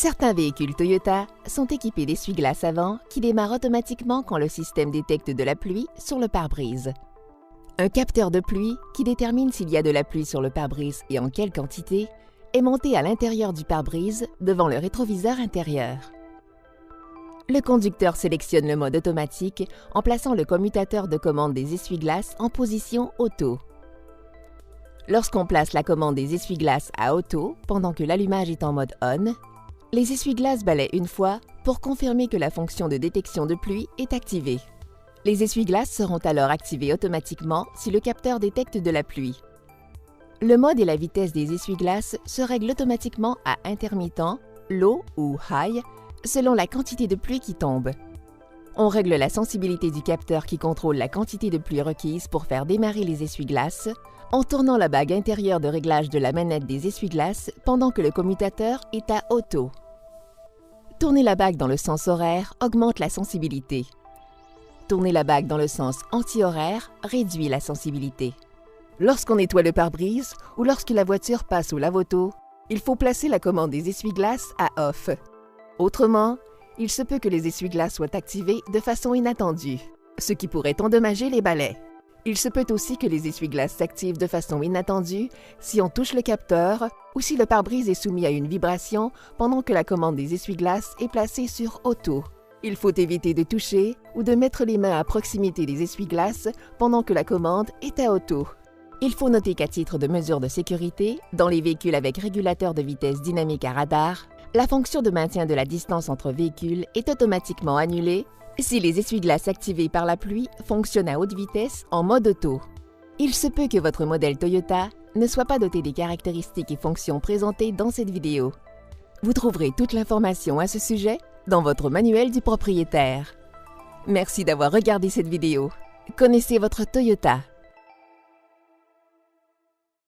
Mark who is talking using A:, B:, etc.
A: Certains véhicules Toyota sont équipés d'essuie-glaces avant qui démarrent automatiquement quand le système détecte de la pluie sur le pare-brise. Un capteur de pluie qui détermine s'il y a de la pluie sur le pare-brise et en quelle quantité est monté à l'intérieur du pare-brise devant le rétroviseur intérieur. Le conducteur sélectionne le mode automatique en plaçant le commutateur de commande des essuie-glaces en position auto. Lorsqu'on place la commande des essuie-glaces à auto pendant que l'allumage est en mode on, les essuie-glaces balaient une fois pour confirmer que la fonction de détection de pluie est activée. Les essuie-glaces seront alors activés automatiquement si le capteur détecte de la pluie. Le mode et la vitesse des essuie-glaces se règlent automatiquement à intermittent, low ou high, selon la quantité de pluie qui tombe. On règle la sensibilité du capteur qui contrôle la quantité de pluie requise pour faire démarrer les essuie-glaces en tournant la bague intérieure de réglage de la manette des essuie-glaces pendant que le commutateur est à auto. Tourner la bague dans le sens horaire augmente la sensibilité. Tourner la bague dans le sens anti-horaire réduit la sensibilité. Lorsqu'on nettoie le pare-brise ou lorsque la voiture passe au lave-auto, il faut placer la commande des essuie-glaces à off. Autrement, il se peut que les essuie-glaces soient activés de façon inattendue, ce qui pourrait endommager les balais. Il se peut aussi que les essuie-glaces s'activent de façon inattendue si on touche le capteur ou si le pare-brise est soumis à une vibration pendant que la commande des essuie-glaces est placée sur auto. Il faut éviter de toucher ou de mettre les mains à proximité des essuie-glaces pendant que la commande est à auto. Il faut noter qu'à titre de mesure de sécurité, dans les véhicules avec régulateur de vitesse dynamique à radar, la fonction de maintien de la distance entre véhicules est automatiquement annulée si les essuie-glaces activés par la pluie fonctionnent à haute vitesse en mode auto. Il se peut que votre modèle Toyota ne soit pas doté des caractéristiques et fonctions présentées dans cette vidéo. Vous trouverez toute l'information à ce sujet dans votre manuel du propriétaire. Merci d'avoir regardé cette vidéo. Connaissez votre Toyota.